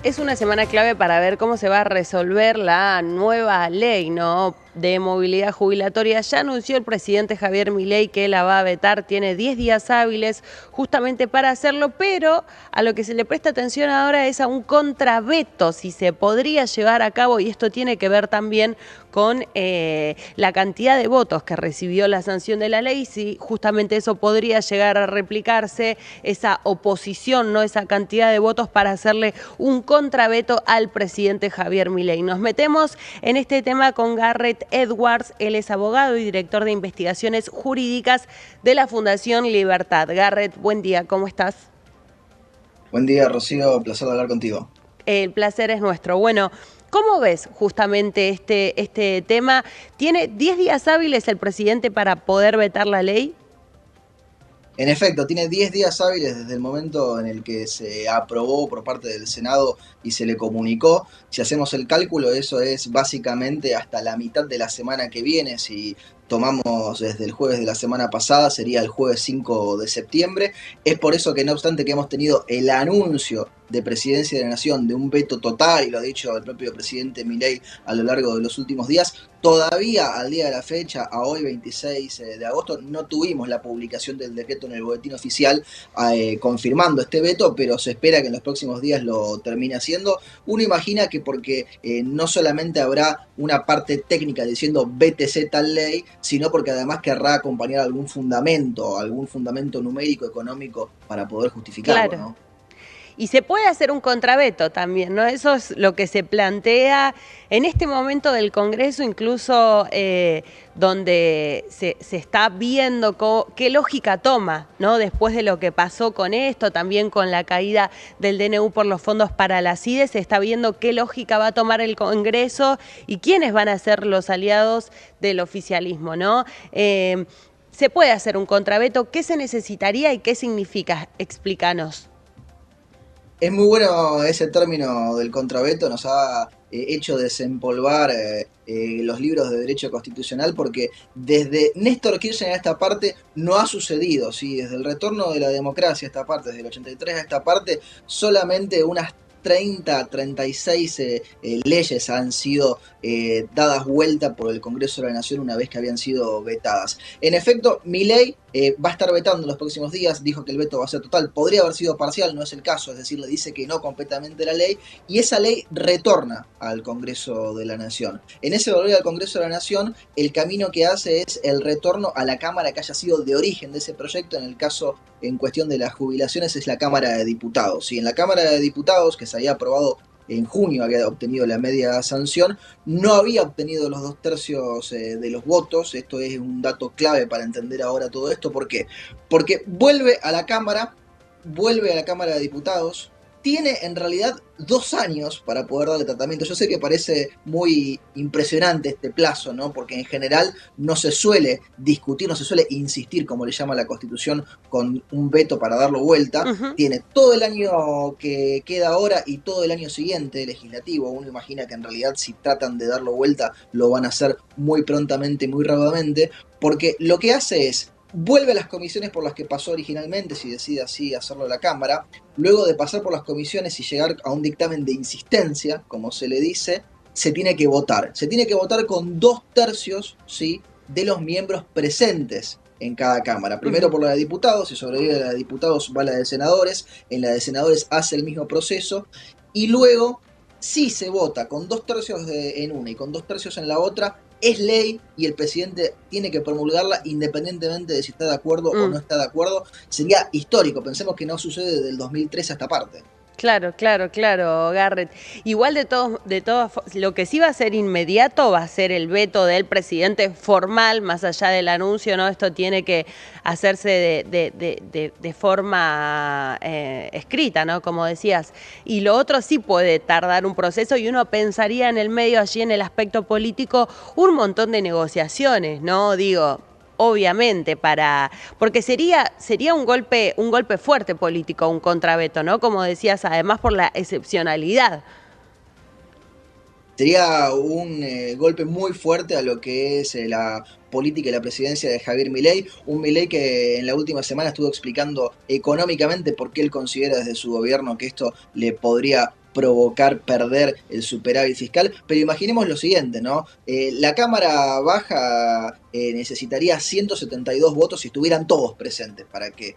Es una semana clave para ver cómo se va a resolver la nueva ley, ¿no?, de movilidad jubilatoria. Ya anunció el presidente Javier Milei que la va a vetar, tiene 10 días hábiles justamente para hacerlo, pero a lo que se le presta atención ahora es a un contraveto, si se podría llevar a cabo, y esto tiene que ver también con la cantidad de votos que recibió la sanción de la ley, si justamente eso podría llegar a replicarse, esa oposición, no esa cantidad de votos para hacerle un contraveto al presidente Javier Milei. Nos metemos en este tema con Garrett Edwards, él es abogado y director de investigaciones jurídicas de la Fundación Libertad. Garrett, buen día, ¿cómo estás? Buen día, Rocío, placer de hablar contigo. El placer es nuestro. Bueno, ¿cómo ves justamente este tema? ¿Tiene 10 días hábiles el presidente para poder vetar la ley? En efecto, tiene 10 días hábiles desde el momento en el que se aprobó por parte del Senado y se le comunicó. Si hacemos el cálculo, eso es básicamente hasta la mitad de la semana que viene. Si tomamos desde el jueves de la semana pasada, sería el jueves 5 de septiembre. Es por eso que, no obstante que hemos tenido el anuncio de Presidencia de la Nación de un veto total, y lo ha dicho el propio presidente Milei a lo largo de los últimos días, todavía al día de la fecha, a hoy 26 de agosto, no tuvimos la publicación del decreto en el boletín oficial confirmando este veto, pero se espera que en los próximos días lo termine haciendo. Uno imagina que porque no solamente habrá una parte técnica diciendo vétese tal ley, sino porque además querrá acompañar algún fundamento numérico, económico, para poder justificarlo, Claro. ¿no? Y se puede hacer un contraveto también, ¿no? Eso es lo que se plantea en este momento del Congreso, incluso donde se está viendo qué lógica toma, ¿no? Después de lo que pasó con esto, también con la caída del DNU por los fondos para la CIDE, se está viendo qué lógica va a tomar el Congreso y quiénes van a ser los aliados del oficialismo, ¿no? Se puede hacer un contraveto. ¿Qué se necesitaría y qué significa? Explícanos. Es muy bueno ese término del contraveto, nos ha hecho desempolvar los libros de derecho constitucional, porque desde Néstor Kirchner a esta parte no ha sucedido, ¿sí? Desde el retorno de la democracia a esta parte, desde el 83 a esta parte, solamente unas 36 leyes han sido dadas vuelta por el Congreso de la Nación una vez que habían sido vetadas. En efecto, Milei va a estar vetando en los próximos días, dijo que el veto va a ser total, podría haber sido parcial, no es el caso, es decir, le dice que no completamente la ley, y esa ley retorna al Congreso de la Nación. En ese volver al Congreso de la Nación, el camino que hace es el retorno a la Cámara que haya sido de origen de ese proyecto. En el caso en cuestión de las jubilaciones es la Cámara de Diputados. Y en la Cámara de Diputados, que se había aprobado en junio, había obtenido la media sanción, no había obtenido los 2/3 de los votos. Esto es un dato clave para entender ahora todo esto. ¿Por qué? Porque vuelve a la Cámara de Diputados, tiene en realidad 2 años para poder darle tratamiento. Yo sé que parece muy impresionante este plazo, ¿no? Porque en general no se suele discutir, no se suele insistir, como le llama la Constitución, con un veto para darlo vuelta. Uh-huh. Tiene todo el año que queda ahora y todo el año siguiente legislativo. Uno imagina que en realidad, si tratan de darlo vuelta, lo van a hacer muy prontamente, muy rápidamente, porque lo que hace es vuelve a las comisiones por las que pasó originalmente, si decide así hacerlo la Cámara. Luego de pasar por las comisiones y llegar a un dictamen de insistencia, como se le dice, se tiene que votar. Se tiene que votar con 2/3, ¿sí?, de los miembros presentes en cada Cámara. Primero por la de diputados, si sobrevive la de diputados va la de senadores, en la de senadores hace el mismo proceso, y luego, si se vota con 2/3 en una y con 2/3 en la otra, es ley y el presidente tiene que promulgarla independientemente de si está de acuerdo o no está de acuerdo. Sería histórico, pensemos que no sucede desde el 2003 a esta parte. Claro, claro, claro, Garrett. Igual de todos, lo que sí va a ser inmediato va a ser el veto del presidente formal, más allá del anuncio, ¿no? Esto tiene que hacerse de forma escrita, ¿no? Como decías. Y lo otro sí puede tardar un proceso, y uno pensaría en el medio, allí en el aspecto político, un montón de negociaciones, ¿no? Digo, obviamente, porque sería un golpe fuerte político, un contraveto, ¿no? Como decías, además por la excepcionalidad. Sería un golpe muy fuerte a lo que es la política y la presidencia de Javier Milei, un Milei que en la última semana estuvo explicando económicamente por qué él considera desde su gobierno que esto le podría provocar perder el superávit fiscal, pero imaginemos lo siguiente, ¿no? La Cámara Baja necesitaría 172 votos si estuvieran todos presentes para que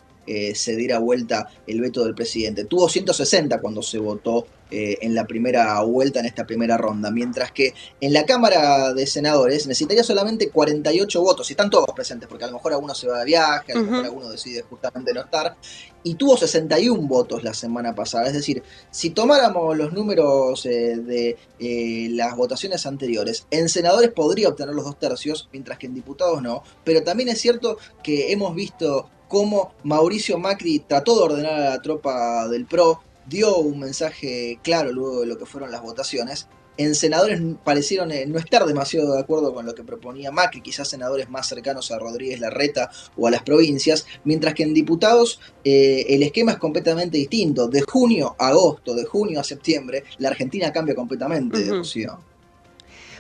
se diera vuelta el veto del presidente. Tuvo 160 cuando se votó en la primera vuelta, en esta primera ronda, mientras que en la Cámara de Senadores necesitaría solamente 48 votos, si están todos presentes, porque a lo mejor alguno se va de viaje, a lo mejor alguno decide justamente no estar, y tuvo 61 votos la semana pasada. Es decir, si tomáramos los números de las votaciones anteriores, en senadores podría obtener los 2/3, mientras que en diputados no, pero también es cierto que hemos visto cómo Mauricio Macri trató de ordenar a la tropa del PRO, dio un mensaje claro luego de lo que fueron las votaciones. En senadores parecieron no estar demasiado de acuerdo con lo que proponía Macri, quizás senadores más cercanos a Rodríguez Larreta o a las provincias, mientras que en diputados el esquema es completamente distinto. De junio a agosto, de junio a septiembre, la Argentina cambia completamente de opción.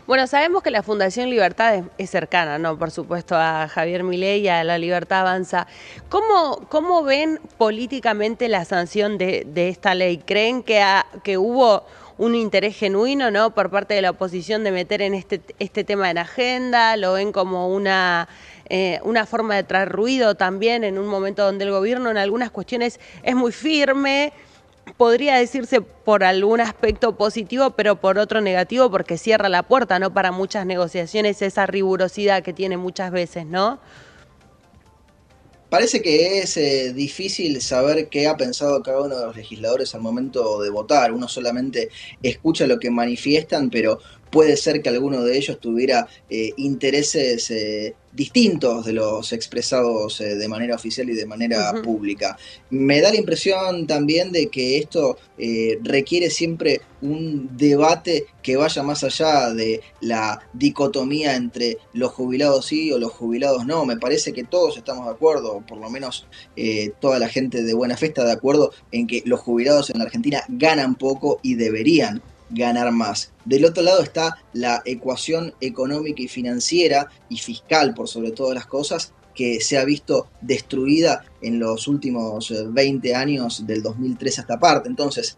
Bueno, sabemos que la Fundación Libertad es cercana, ¿no? Por supuesto, a Javier Milei y a La Libertad Avanza. ¿Cómo ven políticamente la sanción de esta ley? ¿Creen que hubo un interés genuino, ¿no?, por parte de la oposición de meter en este tema en agenda? ¿Lo ven como una forma de traer ruido también en un momento donde el gobierno en algunas cuestiones es muy firme? Podría decirse por algún aspecto positivo, pero por otro negativo, porque cierra la puerta, ¿no?, para muchas negociaciones, esa rigurosidad que tiene muchas veces, ¿no? Parece que es difícil saber qué ha pensado cada uno de los legisladores al momento de votar. Uno solamente escucha lo que manifiestan, pero puede ser que alguno de ellos tuviera intereses distintos de los expresados de manera oficial y de manera pública. Me da la impresión también de que esto requiere siempre un debate que vaya más allá de la dicotomía entre los jubilados sí o los jubilados no. Me parece que todos estamos de acuerdo, o por lo menos toda la gente de buena fe está de acuerdo en que los jubilados en la Argentina ganan poco y deberían ganar más. Del otro lado está la ecuación económica y financiera y fiscal, por sobre todas las cosas, que se ha visto destruida en los últimos 20 años, del 2003 hasta parte. Entonces,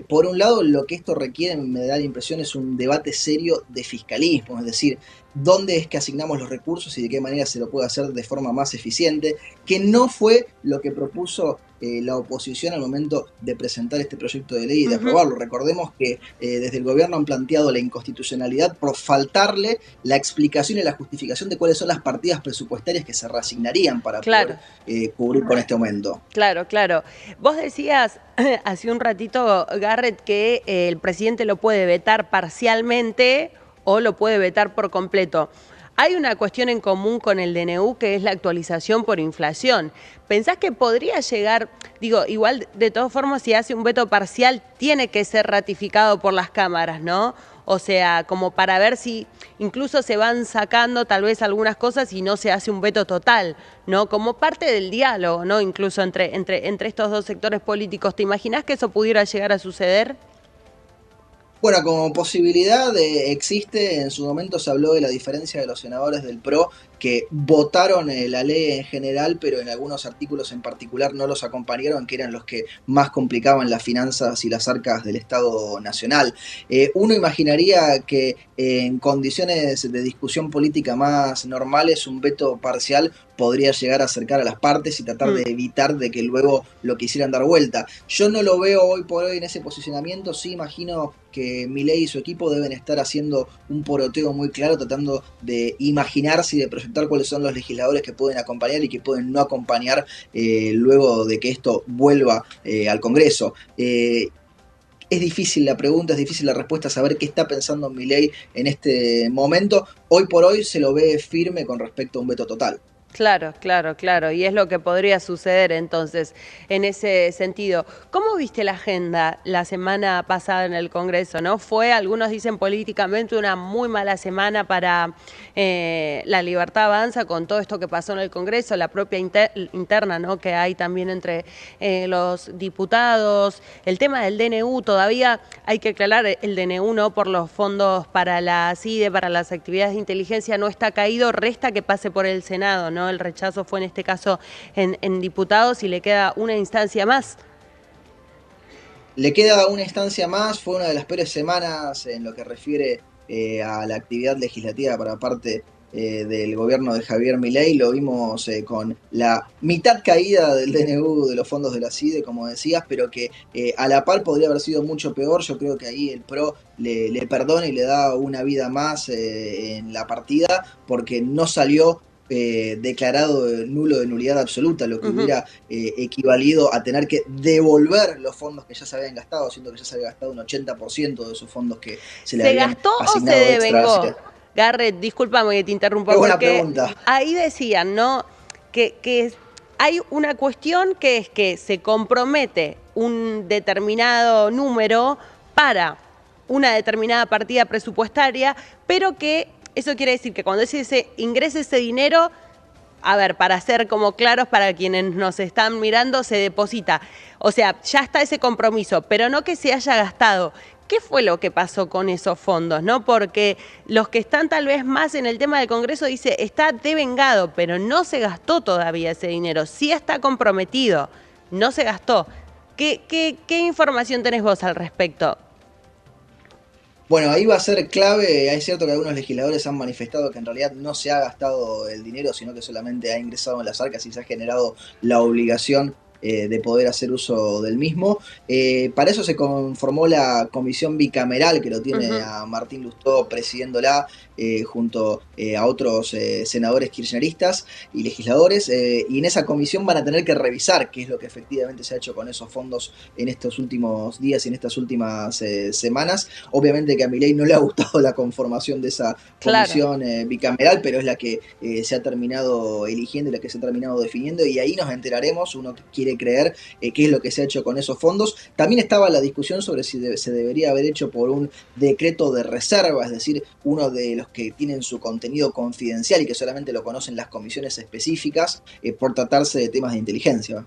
por un lado, lo que esto requiere, me da la impresión, es un debate serio de fiscalismo, es decir, dónde es que asignamos los recursos y de qué manera se lo puede hacer de forma más eficiente, que no fue lo que propuso la oposición al momento de presentar este proyecto de ley y de aprobarlo. Recordemos que desde el gobierno han planteado la inconstitucionalidad por faltarle la explicación y la justificación de cuáles son las partidas presupuestarias que se reasignarían para poder cubrir con este aumento. Claro, claro. Vos decías hace un ratito, Garrett, que el presidente lo puede vetar parcialmente o lo puede vetar por completo. Hay una cuestión en común con el DNU, que es la actualización por inflación. ¿Pensás que podría llegar, digo, igual de todas formas, si hace un veto parcial, tiene que ser ratificado por las cámaras, ¿no? O sea, como para ver si incluso se van sacando tal vez algunas cosas y no se hace un veto total, ¿no? Como parte del diálogo, ¿no? Incluso entre estos dos sectores políticos. ¿Te imaginás que eso pudiera llegar a suceder? Bueno, como posibilidad existe. En su momento se habló de la diferencia de los senadores del PRO que votaron la ley en general, pero en algunos artículos en particular no los acompañaron, que eran los que más complicaban las finanzas y las arcas del Estado Nacional. Uno imaginaría que en condiciones de discusión política más normales, un veto parcial podría llegar a acercar a las partes y tratar de evitar de que luego lo quisieran dar vuelta. Yo no lo veo hoy por hoy en ese posicionamiento. Sí imagino que Milei y su equipo deben estar haciendo un poroteo muy claro, tratando de imaginarse y de proyectar cuáles son los legisladores que pueden acompañar y que pueden no acompañar luego de que esto vuelva al Congreso. Es difícil la pregunta, es difícil la respuesta, saber qué está pensando Milei en este momento. Hoy por hoy se lo ve firme con respecto a un veto total. Claro, claro, claro. Y es lo que podría suceder entonces en ese sentido. ¿Cómo viste la agenda la semana pasada en el Congreso? ¿No? Fue, algunos dicen políticamente, una muy mala semana para La Libertad Avanza con todo esto que pasó en el Congreso, la propia interna, ¿no?, que hay también entre los diputados. El tema del DNU, todavía hay que aclarar, el DNU, ¿no?, por los fondos para la CIDE, para las actividades de inteligencia, no está caído, resta que pase por el Senado, ¿no? El rechazo fue en este caso en diputados y le queda una instancia más. Le queda una instancia más, fue una de las peores semanas en lo que refiere a la actividad legislativa para parte del gobierno de Javier Milei. Lo vimos con la mitad caída del DNU de los fondos de la CIDE, como decías, pero que a la par podría haber sido mucho peor. Yo creo que ahí el PRO le perdona y le da una vida más en la partida, porque no salió declarado nulo de nulidad absoluta, lo que hubiera equivalido a tener que devolver los fondos que ya se habían gastado, siendo que ya se había gastado un 80% de esos fondos que se le ¿Se habían gastó o se asignado extra. Así devengó? que, Garrett, discúlpame que te interrumpa, es buena porque pregunta. ahí decían, ¿no? Que hay una cuestión que es que se compromete un determinado número para una determinada partida presupuestaria, pero que eso quiere decir que cuando se ingrese ese dinero, a ver, para ser como claros para quienes nos están mirando, se deposita. O sea, ya está ese compromiso, pero no que se haya gastado. ¿Qué fue lo que pasó con esos fondos? ¿No? Porque los que están tal vez más en el tema del Congreso dice, está devengado, pero no se gastó todavía ese dinero. Sí está comprometido, no se gastó. ¿Qué información tenés vos al respecto? Bueno, ahí va a ser clave. Es cierto que algunos legisladores han manifestado que en realidad no se ha gastado el dinero, sino que solamente ha ingresado en las arcas y se ha generado la obligación de poder hacer uso del mismo. Para eso se conformó la comisión bicameral, que lo tiene a Martín Lustó presidiéndola, junto a otros senadores kirchneristas y legisladores, y en esa comisión van a tener que revisar qué es lo que efectivamente se ha hecho con esos fondos en estos últimos días y en estas últimas semanas. Obviamente que a Milei no le ha gustado la conformación de esa comisión bicameral, pero es la que se ha terminado eligiendo y la que se ha terminado definiendo, y ahí nos enteraremos. Uno quiere creer qué es lo que se ha hecho con esos fondos. También estaba la discusión sobre si se debería haber hecho por un decreto de reserva, es decir, uno de los que tienen su contenido confidencial y que solamente lo conocen las comisiones específicas, por tratarse de temas de inteligencia.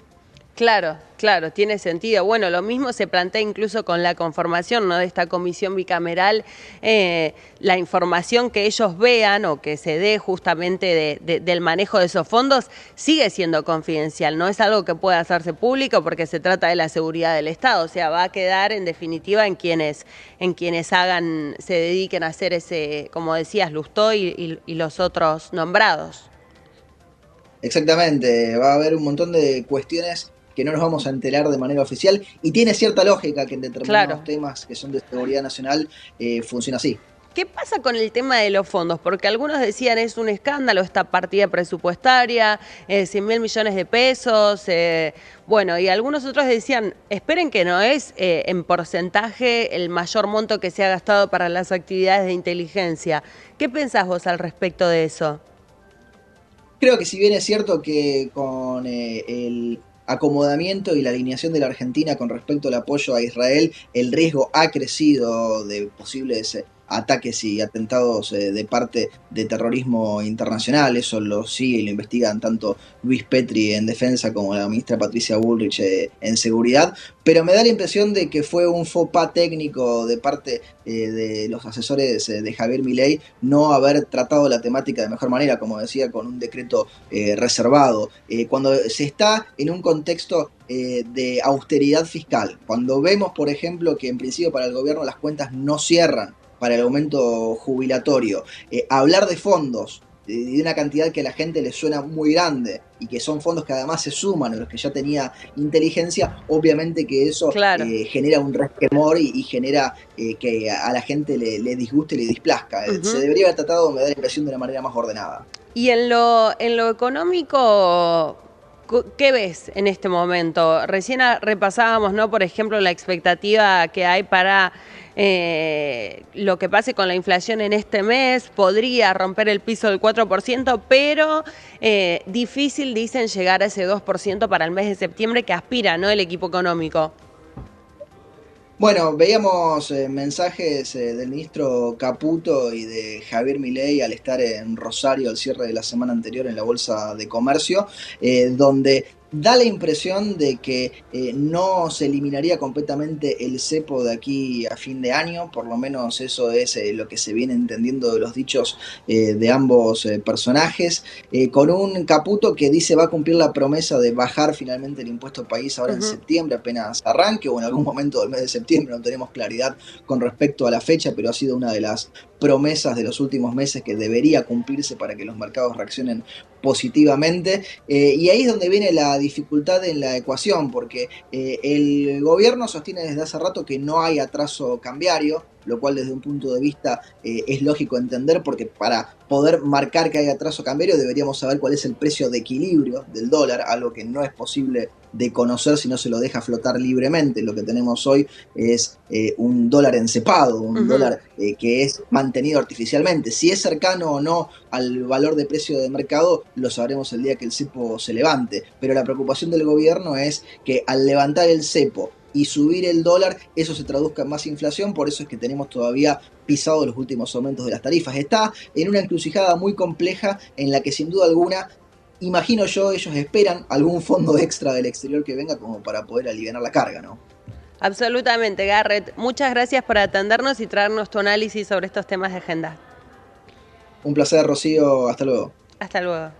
Claro, claro, tiene sentido. Bueno, lo mismo se plantea incluso con la conformación, ¿no?, de esta comisión bicameral, la información que ellos vean o que se dé justamente del manejo de esos fondos sigue siendo confidencial, no es algo que pueda hacerse público porque se trata de la seguridad del Estado, o sea, va a quedar en definitiva en quienes hagan, se dediquen a hacer ese, como decías, Lustó y los otros nombrados. Exactamente, va a haber un montón de cuestiones que no nos vamos a enterar de manera oficial, y tiene cierta lógica que en determinados Claro. temas que son de seguridad nacional funciona así. ¿Qué pasa con el tema de los fondos? Porque algunos decían es un escándalo esta partida presupuestaria, 100.000 millones de pesos, bueno, y algunos otros decían, esperen que no es en porcentaje el mayor monto que se ha gastado para las actividades de inteligencia. ¿Qué pensás vos al respecto de eso? Creo que si bien es cierto que con el acomodamiento y la alineación de la Argentina con respecto al apoyo a Israel, el riesgo ha crecido de posibles ataques y atentados de parte de terrorismo internacional. Eso lo sigue y lo investigan tanto Luis Petri en defensa como la ministra Patricia Bullrich en seguridad, pero me da la impresión de que fue un faux pas técnico de parte de los asesores de Javier Milei no haber tratado la temática de mejor manera, como decía, con un decreto reservado. Cuando se está en un contexto de austeridad fiscal, cuando vemos, por ejemplo, que en principio para el gobierno las cuentas no cierran para el aumento jubilatorio, hablar de fondos de una cantidad que a la gente le suena muy grande y que son fondos que además se suman a los que ya tenía inteligencia, obviamente que eso genera un resquemor y genera que a la gente le disguste y le displazca. Se debería haber tratado, me da la impresión, de una manera más ordenada. Y en lo económico, ¿qué ves en este momento? Recién repasábamos, ¿no?, por ejemplo, la expectativa que hay para lo que pase con la inflación en este mes. Podría romper el piso del 4%, pero difícil, dicen, llegar a ese 2% para el mes de septiembre que aspira, ¿no?, el equipo económico. Bueno, veíamos mensajes del ministro Caputo y de Javier Milei al estar en Rosario al cierre de la semana anterior en la Bolsa de Comercio, donde Da la impresión de que no se eliminaría completamente el cepo de aquí a fin de año, por lo menos eso es lo que se viene entendiendo de los dichos de ambos personajes, con un Caputo que dice va a cumplir la promesa de bajar finalmente el impuesto país ahora en Ujú. septiembre, apenas arranque, o en algún momento del mes de septiembre, no tenemos claridad con respecto a la fecha, pero ha sido una de las promesas de los últimos meses que debería cumplirse para que los mercados reaccionen positivamente. Y ahí es donde viene la dificultad en la ecuación, porque el gobierno sostiene desde hace rato que no hay atraso cambiario, lo cual desde un punto de vista es lógico entender, porque para poder marcar que hay atraso cambiario deberíamos saber cuál es el precio de equilibrio del dólar, algo que no es posible de conocer si no se lo deja flotar libremente. Lo que tenemos hoy es un dólar encepado, un Ujú. dólar que es mantenido artificialmente. Si es cercano o no al valor de precio de mercado, lo sabremos el día que el cepo se levante. Pero la preocupación del gobierno es que al levantar el cepo y subir el dólar, eso se traduzca en más inflación, por eso es que tenemos todavía pisado los últimos aumentos de las tarifas. Está en una encrucijada muy compleja en la que sin duda alguna, imagino yo, ellos esperan algún fondo extra del exterior que venga como para poder aliviar la carga, ¿no? Absolutamente, Garrett. Muchas gracias por atendernos y traernos tu análisis sobre estos temas de agenda. Un placer, Rocío, hasta luego. Hasta luego.